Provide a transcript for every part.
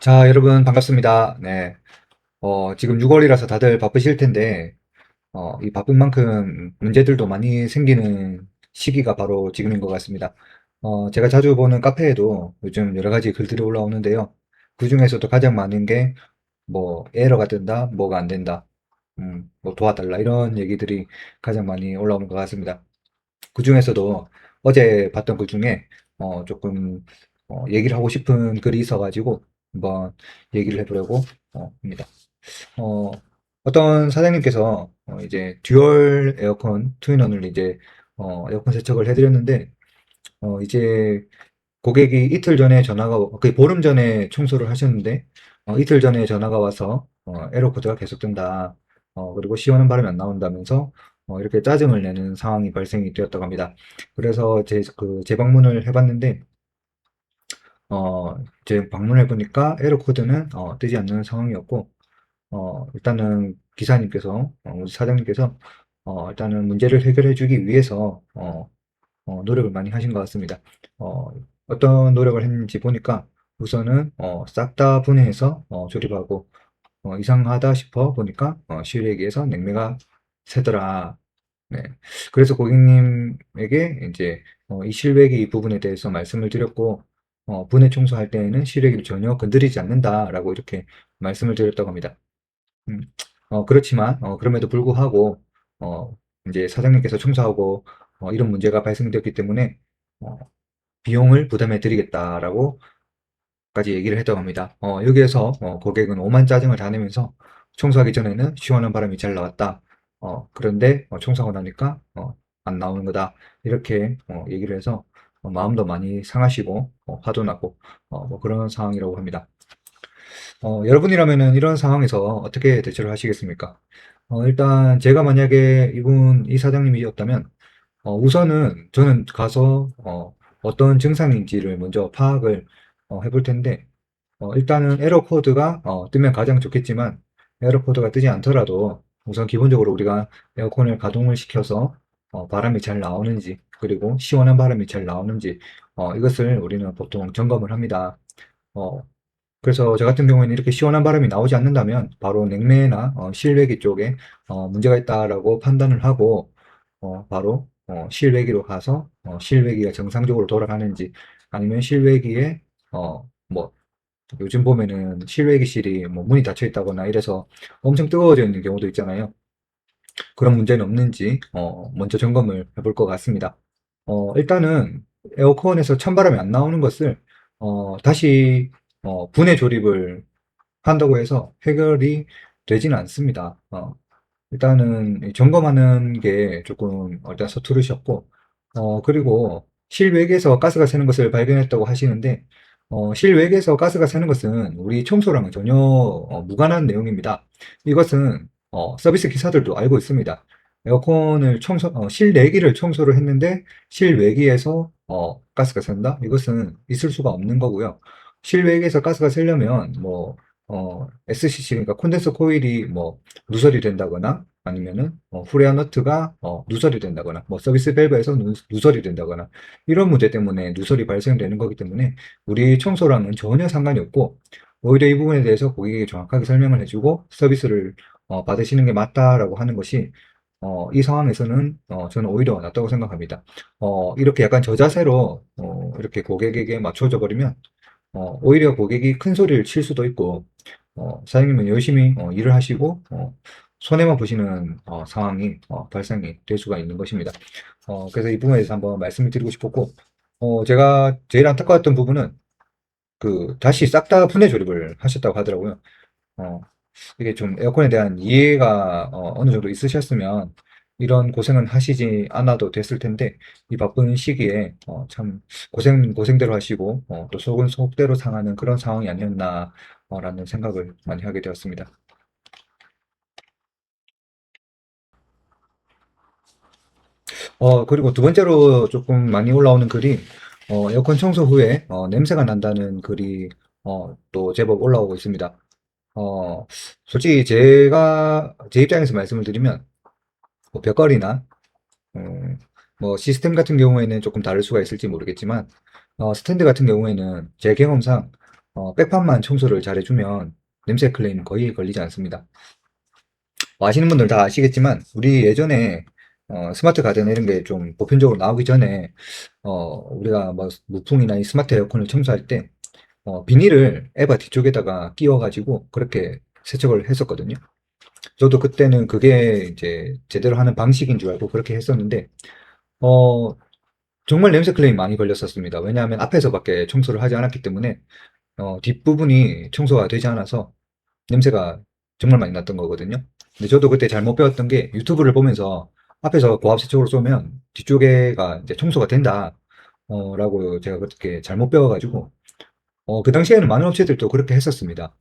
자, 여러분 반갑습니다. 네. 지금 6월이라서 다들 바쁘실 텐데, 이 바쁜 만큼 문제들도 많이 생기는 시기가 바로 지금인 것 같습니다. 제가 자주 보는 카페에도 요즘 여러 가지 글들이 올라오는데요. 그 중에서도 가장 많은 게, 뭐, 에러가 뜬다, 뭐가 안 된다, 뭐 도와달라, 이런 얘기들이 가장 많이 올라오는 것 같습니다. 그 중에서도 어제 봤던 글 중에 조금 얘기를 하고 싶은 글이 있어가지고 한번 얘기를 해보려고 합니다. 어, 어떤 사장님께서 이제 듀얼 에어컨 투인원을 이제 에어컨 세척을 해드렸는데 이제 고객이 이틀 전에 전화가 그 보름 전에 청소를 하셨는데 이틀 전에 전화가 와서 에러 코드가 계속 뜬다. 그리고 시원한 바람이 안 나온다면서 이렇게 짜증을 내는 상황이 발생이 되었다고 합니다. 그래서 재방문을 해봤는데 제 방문해 보니까 에러 코드는 뜨지 않는 상황이었고 일단은 기사님께서 우리 사장님께서 일단은 문제를 해결해 주기 위해서 노력을 많이 하신 것 같습니다. 어, 어떤 노력을 했는지 보니까 우선은 싹 다 분해해서 조립하고 이상하다 싶어 보니까 실외기에서 냉매가 새더라. 네. 그래서 고객님에게 이제 이 실외기 부분에 대해서 말씀을 드렸고 분해 청소할 때에는 실외기를 전혀 건드리지 않는다라고 이렇게 말씀을 드렸다고 합니다. 음, 그렇지만 그럼에도 불구하고 어, 이제 사장님께서 청소하고 이런 문제가 발생되었기 때문에 어, 비용을 부담해 드리겠다라고 까지 얘기를 했다고 합니다. 여기에서 고객은 오만 짜증을 다 내면서 청소하기 전에는 시원한 바람이 잘 나왔다. 그런데 청소하고 나니까 안 나오는 거다. 이렇게 얘기를 해서 마음도 많이 상하시고 화도 나고 뭐 그런 상황이라고 합니다. 여러분이라면은 이런 상황에서 어떻게 대처를 하시겠습니까? 일단 제가 만약에 이 사장님이었다면 우선은 저는 가서 어떤 증상인지를 먼저 파악을 해볼 텐데 일단은 에러 코드가 뜨면 가장 좋겠지만 에러 코드가 뜨지 않더라도 우선 기본적으로 우리가 에어컨을 가동을 시켜서 바람이 잘 나오는지 그리고 시원한 바람이 잘 나오는지 이것을 우리는 보통 점검을 합니다. 어, 그래서 저 같은 경우에는 이렇게 시원한 바람이 나오지 않는다면 바로 냉매나 실외기 쪽에 문제가 있다라고 판단을 하고 바로 실외기로 가서 실외기가 정상적으로 돌아가는지 아니면 실외기에 뭐 요즘 보면은 실외기실이 뭐 문이 닫혀 있다거나 이래서 엄청 뜨거워져 있는 경우도 있잖아요. 그런 문제는 없는지 먼저 점검을 해볼 것 같습니다. 일단은 에어컨에서 찬바람이 안 나오는 것을 다시 분해 조립을 한다고 해서 해결이 되지는 않습니다. 일단은 점검하는 게 조금 일단 서투르셨고, 그리고 실외기에서 가스가 새는 것을 발견했다고 하시는데, 실외기에서 가스가 새는 것은 우리 청소랑은 전혀 무관한 내용입니다. 이것은 서비스 기사들도 알고 있습니다. 실내기를 청소를 했는데 실외기에서 가스가 샌다? 이것은 있을 수가 없는 거고요. 실외기에서 가스가 새려면 뭐 SCC, 그러니까 콘덴서 코일이 뭐 누설이 된다거나 아니면은 후레아 너트가 누설이 된다거나 뭐 서비스 밸브에서 누설이 된다거나 이런 문제 때문에 누설이 발생되는 거기 때문에 우리 청소랑은 전혀 상관이 없고 오히려 이 부분에 대해서 고객에게 정확하게 설명을 해주고 서비스를 받으시는 게 맞다라고 하는 것이 이 상황에서는 저는 오히려 낫다고 생각합니다. 이렇게 약간 저자세로 이렇게 고객에게 맞춰져 버리면 오히려 고객이 큰 소리를 칠 수도 있고 사장님은 열심히 일을 하시고 손해만 보시는 상황이 발생이 될 수가 있는 것입니다. 그래서 이 부분에 대해서 한번 말씀을 드리고 싶었고 제가 제일 안타까웠던 부분은 그 다시 싹 다 분해 조립을 하셨다고 하더라고요. 어, 이게 좀 에어컨에 대한 이해가 어느 정도 있으셨으면 이런 고생은 하시지 않아도 됐을 텐데 이 바쁜 시기에 참 고생대로 하시고 또 속은 속대로 상하는 그런 상황이 아니었나 라는 생각을 많이 하게 되었습니다. 그리고 두 번째로 조금 많이 올라오는 글이 에어컨 청소 후에 냄새가 난다는 글이 또 제법 올라오고 있습니다. 어, 솔직히 제 입장에서 말씀을 드리면 뭐 벽걸이나 음, 뭐 시스템 같은 경우에는 조금 다를 수가 있을지 모르겠지만 스탠드 같은 경우에는 제 경험상 백판만 청소를 잘해주면 냄새 클레임 거의 걸리지 않습니다. 아시는 분들 다 아시겠지만 우리 예전에 스마트 가전 이런 게 좀 보편적으로 나오기 전에 우리가 뭐 무풍이나 이 스마트 에어컨을 청소할 때 비닐을 에바 뒤쪽에다가 끼워가지고 그렇게 세척을 했었거든요. 저도 그때는 그게 이제 제대로 하는 방식인 줄 알고 그렇게 했었는데 어, 정말 냄새 클레임 많이 걸렸었습니다. 왜냐하면 앞에서밖에 청소를 하지 않았기 때문에 뒷부분이 청소가 되지 않아서 냄새가 정말 많이 났던 거거든요. 근데 저도 그때 잘못 배웠던 게 유튜브를 보면서 앞에서 고압 세척으로 쏘면 뒤쪽에가 이제 청소가 된다. 라고 제가 그렇게 잘못 배워가지고 그 당시에는 많은 업체들도 그렇게 했었습니다.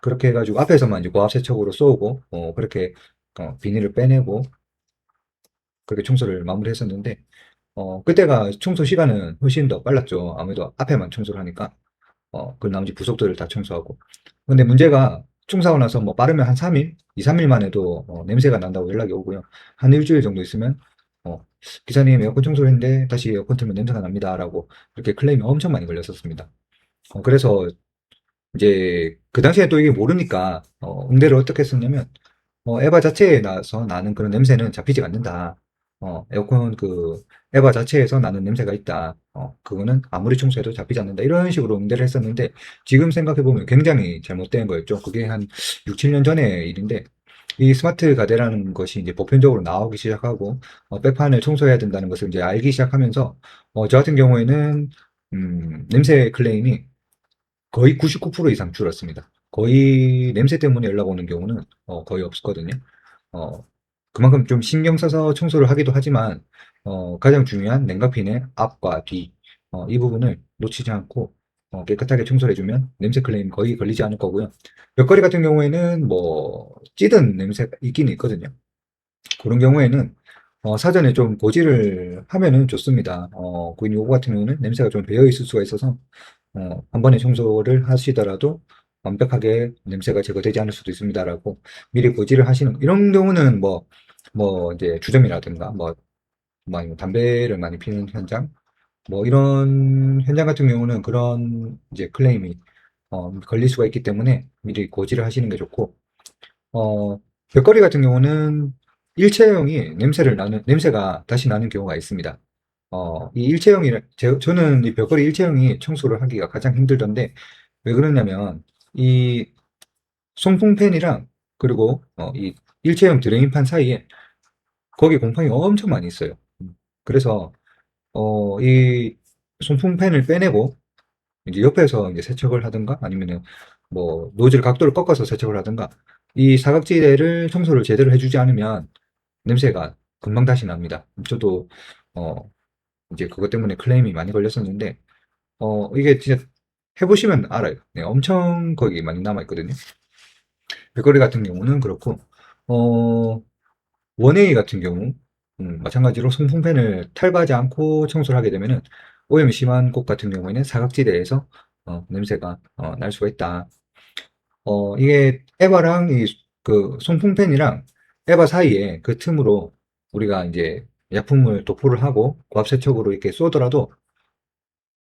그렇게 해가지고 앞에서만 이제 고압 세척으로 쏘고 그렇게 비닐을 빼내고 그렇게 청소를 마무리했었는데 그때가 청소 시간은 훨씬 더 빨랐죠. 아무래도 앞에만 청소를 하니까. 그 나머지 부속들을 다 청소하고. 근데 문제가 청소하고 나서 뭐 빠르면 한 3일, 2, 3일만 해도 냄새가 난다고 연락이 오고요. 한 일주일 정도 있으면 어, 기사님 에어컨 청소를 했는데 다시 에어컨 틀면 냄새가 납니다라고 이렇게 클레임이 엄청 많이 걸렸었습니다. 그래서 이제 그 당시에 또 이게 모르니까 응대를 어떻게 했었냐면 에바 자체에 나서 나는 그런 냄새는 잡히지가 않는다. 에어컨 그 에바 자체에서 나는 냄새가 있다. 그거는 아무리 청소해도 잡히지 않는다. 이런 식으로 응대를 했었는데 지금 생각해보면 굉장히 잘못된 거였죠. 그게 한 6, 7년 전의 일인데 이 스마트 가대라는 것이 이제 보편적으로 나오기 시작하고 백판을 청소해야 된다는 것을 이제 알기 시작하면서 저 같은 경우에는 냄새 클레임이 거의 99% 이상 줄었습니다. 거의 냄새 때문에 연락 오는 경우는 거의 없었거든요. 어, 그만큼 좀 신경 써서 청소를 하기도 하지만 가장 중요한 냉각핀의 앞과 뒤, 이 부분을 놓치지 않고 깨끗하게 청소를 해주면 냄새 클레임 거의 걸리지 않을 거고요. 벽걸이 같은 경우에는 뭐 찌든 냄새가 있긴 있거든요. 그런 경우에는 사전에 좀 고지를 하면은 좋습니다. 고객 요구 같은 경우는 냄새가 좀 배어 있을 수가 있어서 한 번에 청소를 하시더라도 완벽하게 냄새가 제거되지 않을 수도 있습니다라고 미리 고지를 하시는 이런 경우는 뭐 이제 주점이라든가 뭐 아니면 담배를 많이 피는 현장 뭐 이런 현장 같은 경우는 그런 이제 클레임이 걸릴 수가 있기 때문에 미리 고지를 하시는 게 좋고 어, 벽걸이 같은 경우는 일체형이 냄새가 다시 나는 경우가 있습니다. 이 저는 이 벽걸이 일체형이 청소를 하기가 가장 힘들던데, 왜 그러냐면, 이 송풍팬이랑, 그리고, 이 일체형 드레인판 사이에, 거기 공판이 엄청 많이 있어요. 그래서, 이 송풍팬을 빼내고, 이제 옆에서 이제 세척을 하든가, 아니면은, 뭐, 노즐 각도를 꺾어서 세척을 하든가, 이 사각지대를 청소를 제대로 해주지 않으면, 냄새가 금방 다시 납니다. 저도, 어, 이제 그것 때문에 클레임이 많이 걸렸었는데, 이게 진짜 해보시면 알아요. 네, 엄청 거기 많이 남아있거든요. 백거리 같은 경우는 그렇고, 어, 원웨이 같은 경우, 마찬가지로 송풍팬을 탈거하지 않고 청소를 하게 되면은, 오염이 심한 곳 같은 경우에는 사각지대에서, 냄새가, 날 수가 있다. 이게 에바랑 그 송풍팬이랑 에바 사이에 그 틈으로 우리가 이제 약품을 도포를 하고 고압 세척으로 이렇게 쏘더라도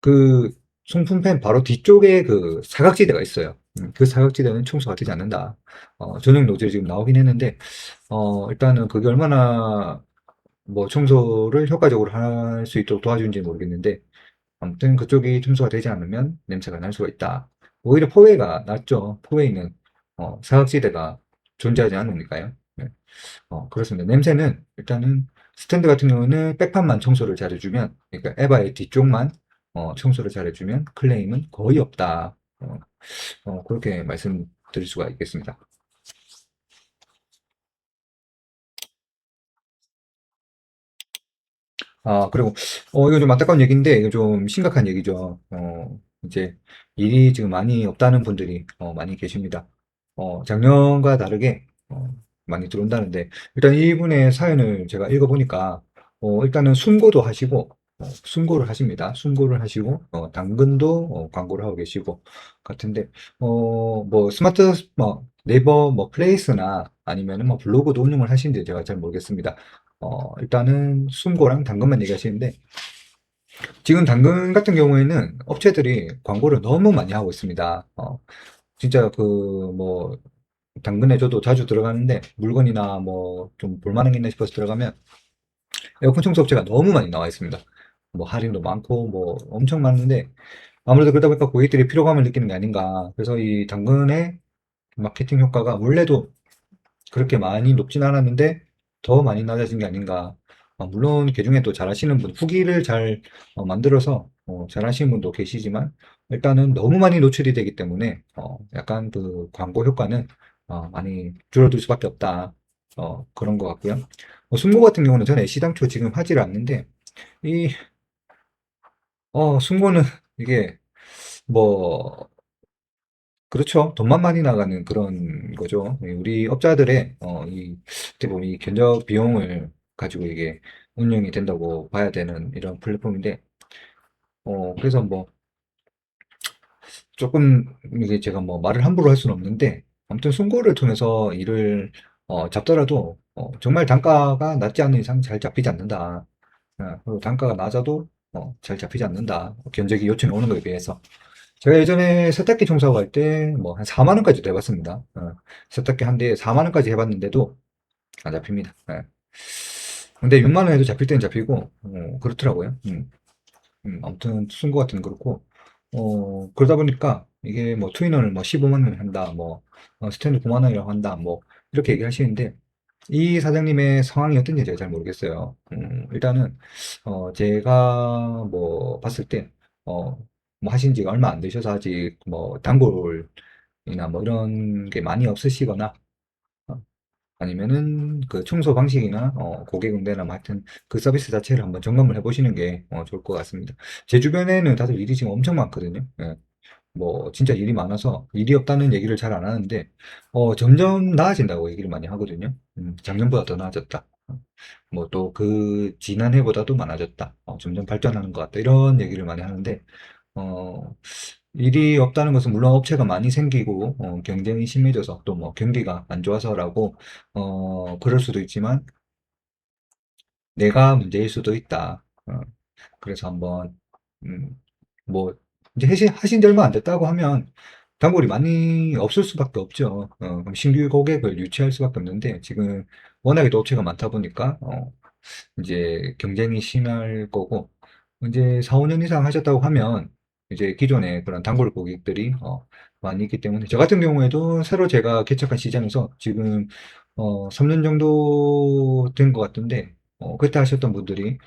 그 송풍팬 바로 뒤쪽에 그 사각지대가 있어요. 그 사각지대는 청소가 되지 않는다. 전용 노즐이 지금 나오긴 했는데, 일단은 그게 얼마나 뭐 청소를 효과적으로 할 수 있도록 도와주는지 모르겠는데, 아무튼 그쪽이 청소가 되지 않으면 냄새가 날 수가 있다. 오히려 포웨이가 낫죠. 포웨이는 사각지대가 존재하지 않으니까요. 네. 그렇습니다. 냄새는 일단은 스탠드 같은 경우는 백판만 청소를 잘해주면, 그러니까 에바의 뒤쪽만 청소를 잘해주면 클레임은 거의 없다. 그렇게 말씀드릴 수가 있겠습니다. 그리고 이거 좀 안타까운 얘기인데 이거 좀 심각한 얘기죠. 이제 일이 지금 많이 없다는 분들이 많이 계십니다. 작년과 다르게 많이 들어온다는데 일단 이분의 사연을 제가 읽어보니까 일단은 순고도 하시고 순고를 하십니다. 순고를 하시고 당근도 광고를 하고 계시고 같은데 뭐 스마트 뭐 네이버 뭐 플레이스나 아니면은 뭐 블로그도 운영을 하시는지 제가 잘 모르겠습니다. 일단은 순고랑 당근만 얘기하시는데 지금 당근 같은 경우에는 업체들이 광고를 너무 많이 하고 있습니다. 진짜 뭐, 당근에 저도 자주 들어가는데, 물건이나 뭐, 좀 볼만한 게 있나 싶어서 들어가면, 에어컨 청소 업체가 너무 많이 나와 있습니다. 뭐, 할인도 많고, 뭐, 엄청 많은데, 아무래도 그러다 보니까 고객들이 피로감을 느끼는 게 아닌가. 그래서 이 당근의 마케팅 효과가 원래도 그렇게 많이 높진 않았는데 더 많이 낮아진 게 아닌가. 물론 그중에 또 잘하시는 분, 후기를 잘 만들어서 잘하시는 분도 계시지만 일단은 너무 많이 노출이 되기 때문에 약간 그 광고 효과는 많이 줄어들 수밖에 없다. 그런 것 같고요. 순고 같은 경우는 저는 애시당초 지금 하지를 않는데 이 순고는 이게 뭐 그렇죠. 돈만 많이 나가는 그런 거죠. 우리 업자들의, 어떻게 보면 이 견적 비용을 가지고 이게 운영이 된다고 봐야 되는 이런 플랫폼인데, 그래서 뭐, 조금, 이게 제가 뭐 말을 함부로 할 수는 없는데, 아무튼 순고를 통해서 일을, 잡더라도, 정말 단가가 낮지 않은 이상 잘 잡히지 않는다. 그리고 단가가 낮아도, 잘 잡히지 않는다. 견적이 요청이 오는 거에 비해서. 제가 예전에 세탁기 청소하고 할 때 뭐 한 4만 원까지도 해봤습니다. 세탁기 한 대에 4만 원까지 해봤는데도 안 잡힙니다. 근데 6만 원 해도 잡힐 때는 잡히고 그렇더라고요. 아무튼 순고 같은 건 그렇고 그러다 보니까 이게 뭐 트위너를 뭐 15만 원에 한다, 뭐 스탠드 9만 원이라고 한다, 뭐 이렇게 얘기하시는데 이 사장님의 상황이 어떤지 제가 잘 모르겠어요. 일단은 제가 뭐 봤을 때 뭐 하신 지가 얼마 안 되셔서 아직 뭐 단골이나 뭐 이런 게 많이 없으시거나 어, 아니면은 그 청소 방식이나 고객 응대나 뭐 하여튼 그 서비스 자체를 한번 점검을 해보시는 게 좋을 것 같습니다. 제 주변에는 다들 일이 지금 엄청 많거든요. 예. 뭐 진짜 일이 많아서 일이 없다는 얘기를 잘 안 하는데 점점 나아진다고 얘기를 많이 하거든요. 작년보다 더 나아졌다. 뭐 또 그 지난해보다도 많아졌다. 점점 발전하는 것 같다. 이런 얘기를 많이 하는데 어, 일이 없다는 것은 물론 업체가 많이 생기고 경쟁이 심해져서 또 뭐 경기가 안 좋아서라고 그럴 수도 있지만 내가 문제일 수도 있다. 그래서 한번 음, 뭐 이제 하신 지 얼마 안 됐다고 하면 단골이 많이 없을 수밖에 없죠. 그럼 신규 고객을 유치할 수밖에 없는데 지금 워낙에 또 업체가 많다 보니까 이제 경쟁이 심할 거고 이제 4, 5년 이상 하셨다고 하면 이제 기존에 그런 단골 고객들이 많이 있기 때문에 저 같은 경우에도 새로 제가 개척한 시장에서 지금 3년 정도 된 것 같은데 그때 하셨던 분들이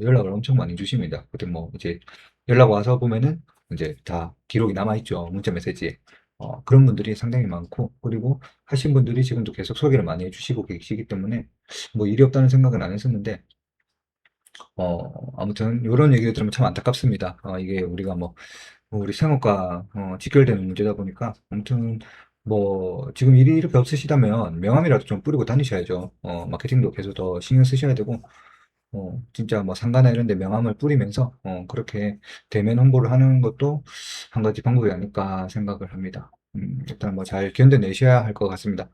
연락을 엄청 많이 주십니다. 그때 뭐 이제 연락 와서 보면은 이제 다 기록이 남아있죠. 문자 메시지에. 그런 분들이 상당히 많고, 그리고 하신 분들이 지금도 계속 소개를 많이 해주시고 계시기 때문에, 뭐 일이 없다는 생각은 안 했었는데, 아무튼 이런 얘기를 들으면 참 안타깝습니다. 이게 우리가 뭐 우리 생업과 직결되는 문제다 보니까 아무튼 뭐 지금 일이 이렇게 없으시다면 명함이라도 좀 뿌리고 다니셔야죠. 마케팅도 계속 더 신경 쓰셔야 되고 진짜 뭐 상가나 이런 데 명함을 뿌리면서 그렇게 대면 홍보를 하는 것도 한 가지 방법이 아닐까 생각을 합니다. 일단 뭐 잘 견뎌내셔야 할 것 같습니다.